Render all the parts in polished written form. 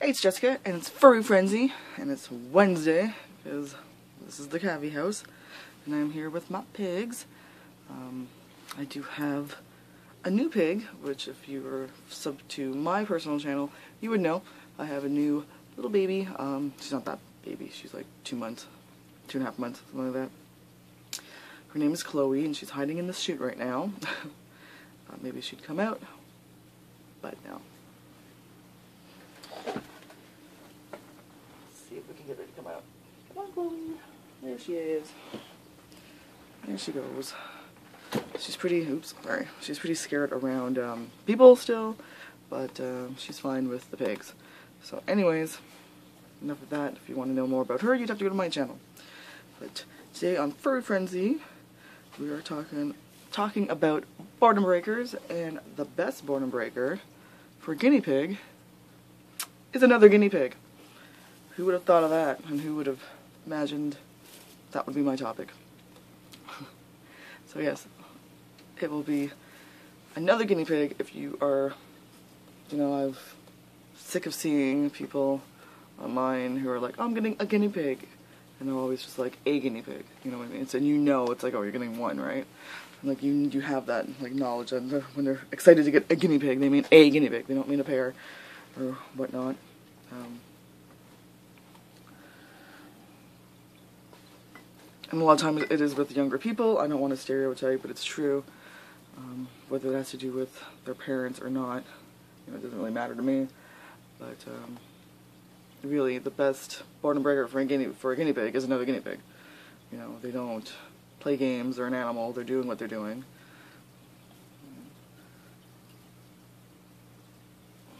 Hey, it's Jessica, and it's Furry Frenzy, and it's Wednesday, because this is the Cavy House, and I'm here with my pigs. I do have a new pig, which if you were sub to my personal channel, you would know. I have a new little baby. She's not that baby, she's like 2 months, 2.5 months, something like that. Her name is Chloe, and she's hiding in the chute right now. Maybe she'd come out, but no. See if we can get her to come out. Come on, Chloe. There she is. There she goes. She's pretty, she's pretty scared around people still, but she's fine with the pigs. So anyways, enough of that. If you want to know more about her, you'd have to go to my channel. But today on Furry Frenzy, we are talking about boredom breakers, and the best boredom breaker for a guinea pig is another guinea pig. Who would have thought of that, and who would have imagined that would be my topic? So yes, it will be another guinea pig. If you are, I'm sick of seeing people online who are like, oh, I'm getting a guinea pig, and they're always just like, a guinea pig, you know what I mean? So it's like, oh, you're getting one, right? And like you have that like knowledge that when they're excited to get a guinea pig, they mean a guinea pig. They don't mean a pair or whatnot. And a lot of times it is with younger people. I don't want to stereotype, but it's true. Whether that has to do with their parents or not, it doesn't really matter to me. But really, the best boredom breaker for a guinea pig is another guinea pig. They don't play games. They're an animal. They're doing what they're doing.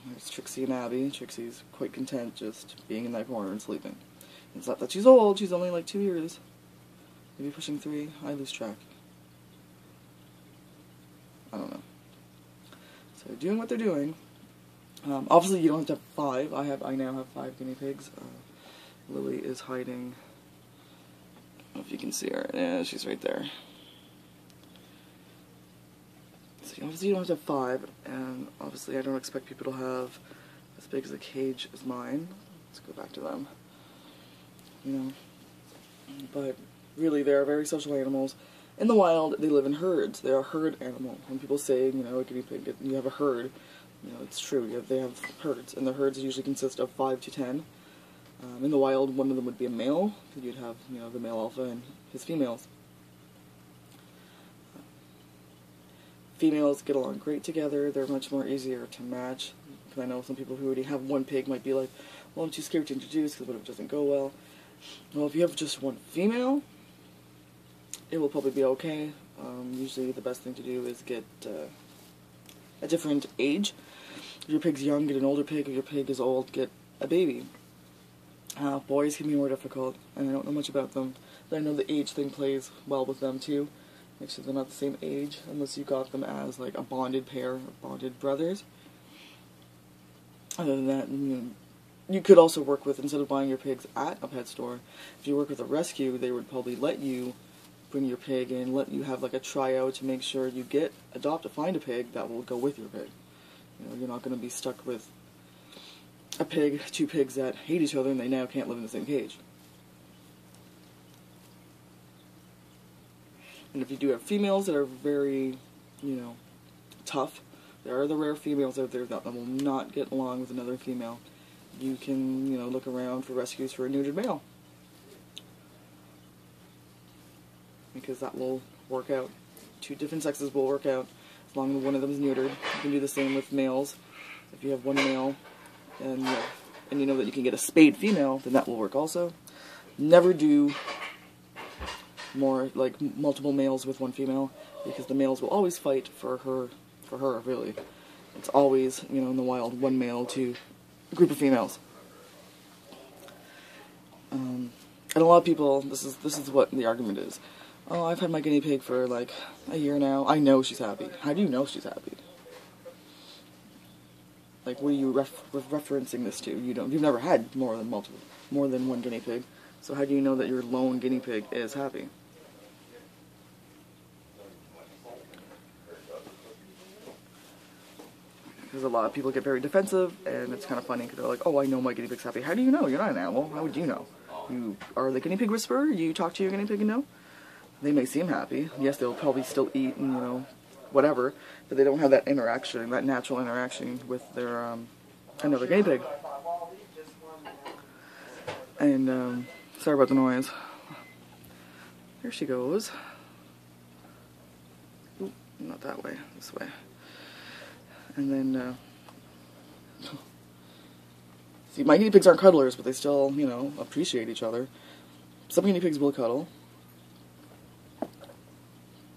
There's Trixie and Abby. Trixie's quite content just being in that corner and sleeping. It's not that she's old. She's only like 2 years. Maybe pushing 3. I lose track. I don't know. So they're doing what they're doing. Obviously, you don't have to have 5. I now have 5 guinea pigs. Lily is hiding. I don't know if you can see her. Yeah, she's right there. So obviously, you don't have to have 5, and obviously, I don't expect people to have as big as a cage as mine. Let's go back to them. But really, they are very social animals. In the wild, they live in herds. They are a herd animal. When people say, a guinea pig, you have a herd, it's true. They have herds, and the herds usually consist of 5 to 10. In the wild, one of them would be a male. You'd have, the male alpha and his females. Females get along great together. They're much more easier to match. Because I know some people who already have one pig might be like, well, I'm too scared to introduce because what if it doesn't go well? Well, if you have just one female, it will probably be okay. Usually the best thing to do is get a different age. If your pig's young, get an older pig. If your pig is old, get a baby. Boys can be more difficult, and I don't know much about them, but I know the age thing plays well with them too. Make sure they're not the same age, unless you got them as like a bonded pair, or bonded brothers. Other than that, you could also work with, instead of buying your pigs at a pet store, if you work with a rescue, they would probably let you bring your pig in, let you have like a tryout to make sure you find a pig that will go with your pig. You're not going to be stuck with a pig, 2 pigs that hate each other and they now can't live in the same cage. And if you do have females that are very, tough, there are the rare females out there that will not get along with another female. You can, look around for rescues for a neutered male. Because that will work out. 2 different sexes will work out as long as one of them is neutered. You can do the same with males. If you have one male and you know that you can get a spayed female, then that will work also. Never do more like multiple males with one female, because the males will always fight for her really. It's always, in the wild, one male to a group of females. And a lot of people, this is what the argument is. Oh, I've had my guinea pig for like a year now. I know she's happy. How do you know she's happy? Like, what are you referencing this to? You've never had more than one guinea pig. So how do you know that your lone guinea pig is happy? because a lot of people get very defensive, and it's kind of funny because they're like, oh, I know my guinea pig's happy. How do you know? You're not an animal. How would you know? You are the guinea pig whisperer? You talk to your guinea pig and know? They may seem happy. Yes, they'll probably still eat and, you know, whatever, but they don't have that interaction, that natural interaction with their, another guinea pig. And, sorry about the noise. Here she goes. Ooh, not that way, this way. And then, see, my guinea pigs aren't cuddlers, but they still, you know, appreciate each other. Some guinea pigs will cuddle.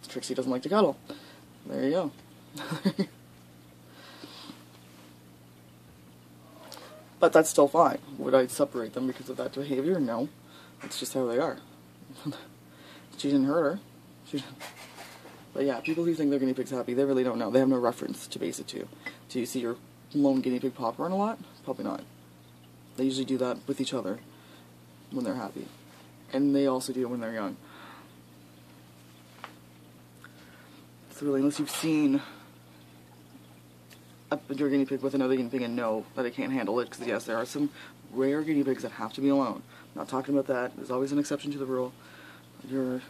Trixie doesn't like to cuddle. There you go. But that's still fine. Would I separate them because of that behavior? No. That's just how they are. She didn't hurt her. But yeah, people who think their guinea pig's happy, they really don't know. They have no reference to base it to. Do you see your lone guinea pig popcorn a lot? Probably not. They usually do that with each other when they're happy. And they also do it when they're young. So really, unless you've seen your guinea pig with another guinea pig and know that it can't handle it, because yes, there are some rare guinea pigs that have to be alone. I'm not talking about that. There's always an exception to the rule. Your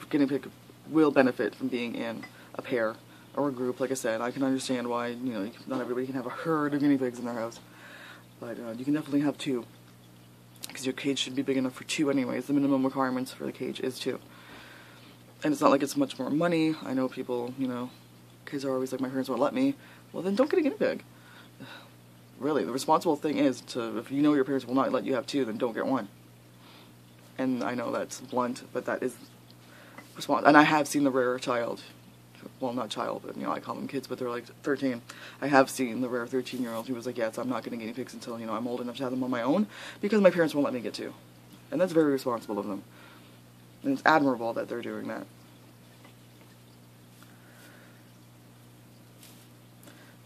guinea pig will benefit from being in a pair or a group. Like I said, I can understand why, you know, not everybody can have a herd of guinea pigs in their house, but you can definitely have two, because your cage should be big enough for two anyways. The minimum requirements for the cage is two. And it's not like it's much more money. I know people, you know, kids are always like, my parents won't let me. Well, then don't get a guinea pig. Really, the responsible thing is to, if you know your parents will not let you have two, then don't get one. And I know that's blunt, but that is responsible. And I have seen the rare child, well, not child, but, you know, I call them kids, but they're like 13. I have seen the rare 13-year-old who was like, yes, I'm not getting guinea pigs until, you know, I'm old enough to have them on my own, because my parents won't let me get two. And that's very responsible of them. And it's admirable that they're doing that.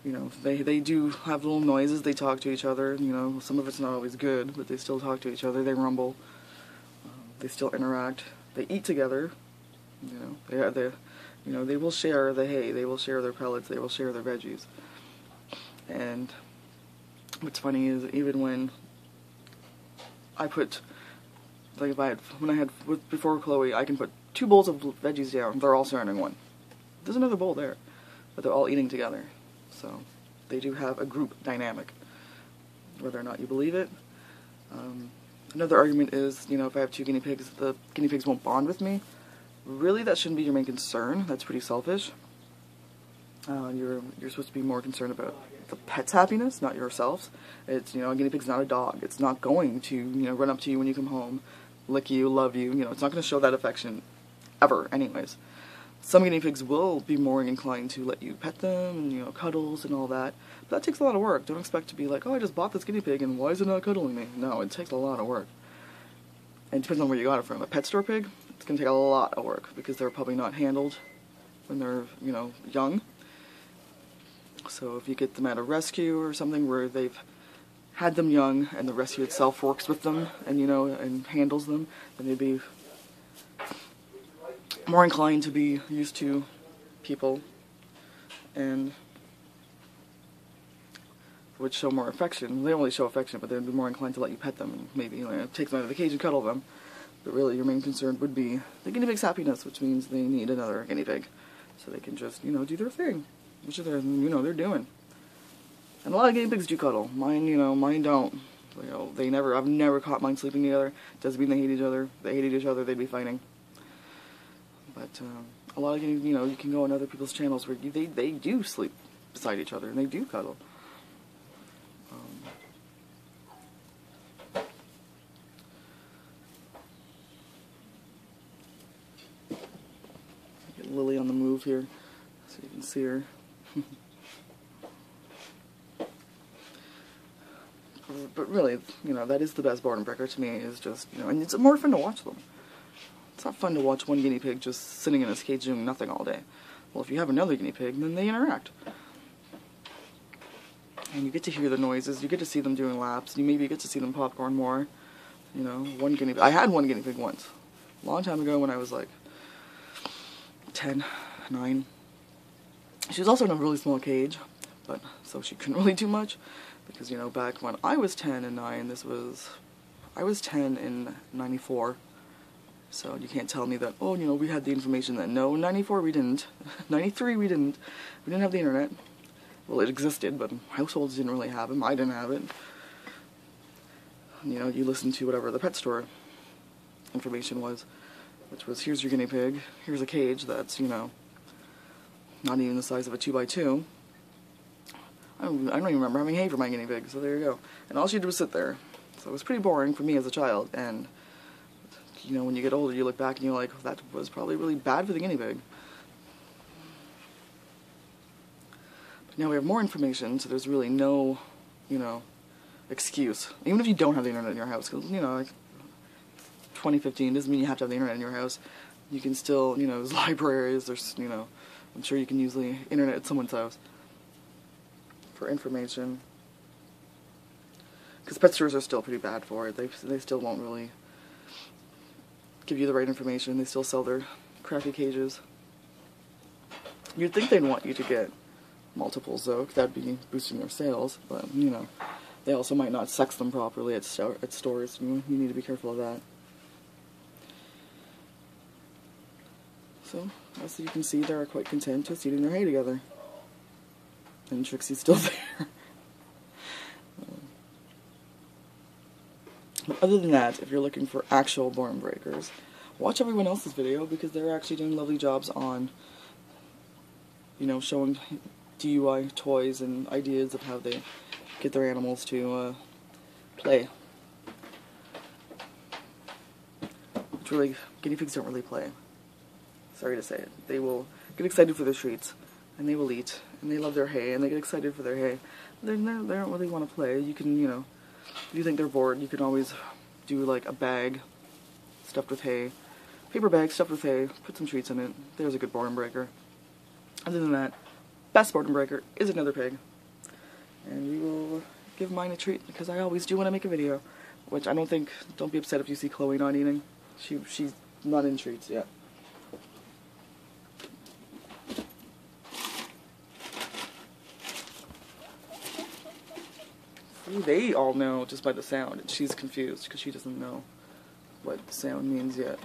You know, they do have little noises, they talk to each other, you know, some of it's not always good, but they still talk to each other, they rumble, they still interact, they eat together, you know, you know, they will share the hay, they will share their pellets, they will share their veggies. And what's funny is, even when I put, like before Chloe, I can put 2 bowls of veggies down, they're all sharing one. There's another bowl there, but they're all eating together. So they do have a group dynamic, whether or not you believe it. Another argument is, you know, if I have 2 guinea pigs, the guinea pigs won't bond with me. Really, that shouldn't be your main concern. That's pretty selfish. You're supposed to be more concerned about the pet's happiness, not yourselves. It's, you know, a guinea pig's not a dog. It's not going to, you know, run up to you when you come home, lick you, love you. You know, it's not going to show that affection ever, anyways. Some guinea pigs will be more inclined to let you pet them and, you know, cuddles and all that. But that takes a lot of work. Don't expect to be like, oh, I just bought this guinea pig and why is it not cuddling me? No, it takes a lot of work. And it depends on where you got it from. A pet store pig, it's going to take a lot of work because they're probably not handled when they're, you know, young. So if you get them at a rescue or something where they've had them young and the rescue itself works with them and, you know, and handles them, then they'd be more inclined to be used to people and would show more affection. They don't really show affection, but they'd be more inclined to let you pet them and maybe, you know, take them out of the cage and cuddle them. But really your main concern would be the guinea pig's happiness, which means they need another guinea pig so they can just, you know, do their thing, which they're, you know, they're doing. And a lot of guinea pigs do cuddle. Mine, you know, mine don't. You know, I've never caught mine sleeping together. Doesn't mean they hate each other. If they hated each other, they'd be fighting. But a lot of, you know, you can go on other people's channels where they do sleep beside each other and they do cuddle. Get Lily on the move here so you can see her. But really, you know, that is the best boredom breaker to me, is just, you know, and it's more fun to watch them. It's not fun to watch one guinea pig just sitting in his cage doing nothing all day. Well, if you have another guinea pig, then they interact. And you get to hear the noises, you get to see them doing laps, you maybe get to see them popcorn more. You know, I had one guinea pig once. A long time ago when I was like 10, 9. She was also in a really small cage, but so she couldn't really do much, because, you know, back when I was 10 and 9, I was 10 in 94, so you can't tell me that, oh, you know, we had the information then. No, in 94 we didn't. 93 we didn't. We didn't have the internet. Well, it existed, but households didn't really have it. I didn't have it. You know, you listen to whatever the pet store information was, which was, here's your guinea pig, here's a cage that's, you know, not even the size of a 2x2. I don't even remember having hay for my guinea pig, so there you go. And all she did was sit there. So it was pretty boring for me as a child, and, you know, when you get older, you look back and you're like, that was probably really bad for the guinea pig. But now we have more information, so there's really no, you know, excuse. Even if you don't have the internet in your house, because, you know, like, 2015 doesn't mean you have to have the internet in your house. You can still, you know, there's libraries, there's, you know, I'm sure you can use the internet at someone's house for information. Because pet stores are still pretty bad for it. They still won't really give you the right information. They still sell their crappy cages. You'd think they'd want you to get multiples, though, 'cause that'd be boosting their sales, but, you know, they also might not sex them properly at stores. You need to be careful of that. So, as you can see, they're quite content just eating their hay together. And Trixie's still there. But other than that, if you're looking for actual boredom breakers, watch everyone else's video, because they're actually doing lovely jobs on, you know, showing DIY toys and ideas of how they get their animals to play. Which really, guinea pigs don't really play. Sorry to say it. They will get excited for their treats, and they will eat, and they love their hay, and they get excited for their hay. They don't really want to play. You can, you know, if you think they're bored, you can always do like a bag stuffed with hay, paper bag stuffed with hay, put some treats in it. There's a good boredom breaker. Other than that, best boredom breaker is another pig. And we will give mine a treat, because I always do when I make a video, which I don't be upset if you see Chloe not eating. She's not in treats yet. They all know just by the sound, and she's confused because she doesn't know what the sound means yet.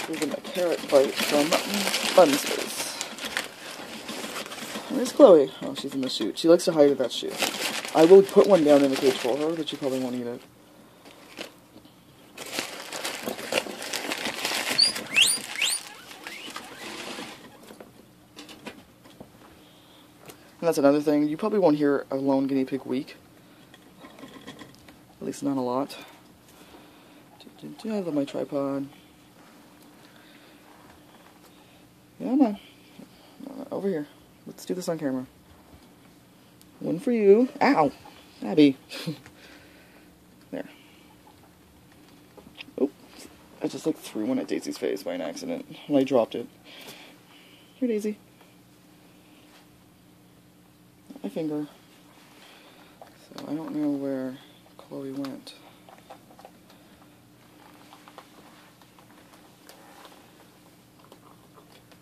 Even a carrot bite from Bun's face. Where's Chloe? Oh, she's in the chute. She likes to hide in that chute. I will put one down in the cage for her, but she probably won't eat it. And that's another thing. You probably won't hear a lone guinea pig week. At least not a lot. I love my tripod. Yeah, man. Over here. Let's do this on camera. One for you. Ow! Abby. There. Oh, I just like threw one at Daisy's face by an accident when I dropped it. Here, Daisy. My finger. So I don't know where Chloe went.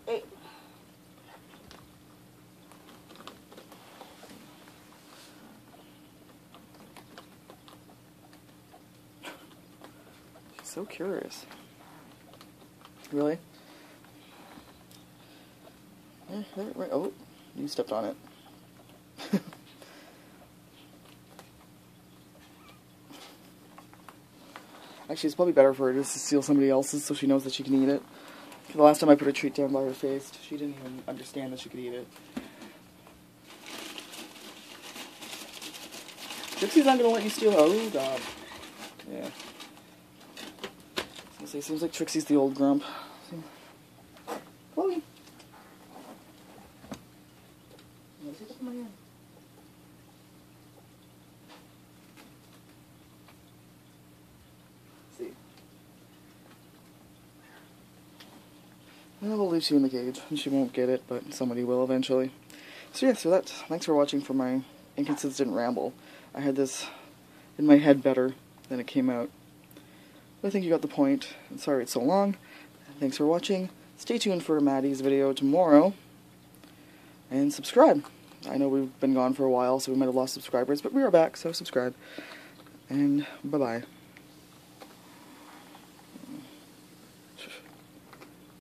Hey. She's so curious. Really? Right. Oh, you stepped on it. Actually, it's probably better for her just to steal somebody else's so she knows that she can eat it. The last time I put a treat down by her face, she didn't even understand that she could eat it. Trixie's not going to let you steal. Oh, God. Yeah. I was gonna say, seems like Trixie's the old grump. Chloe. My hand. See. Well, we'll leave you in the cage, and she won't get it, but somebody will eventually. So yeah, thanks for watching for my inconsistent ramble. I had this in my head better than it came out. But I think you got the point. And sorry it's so long. Thanks for watching. Stay tuned for Maddie's video tomorrow. And subscribe. I know we've been gone for a while, so we might have lost subscribers, but we are back, so subscribe. And bye-bye.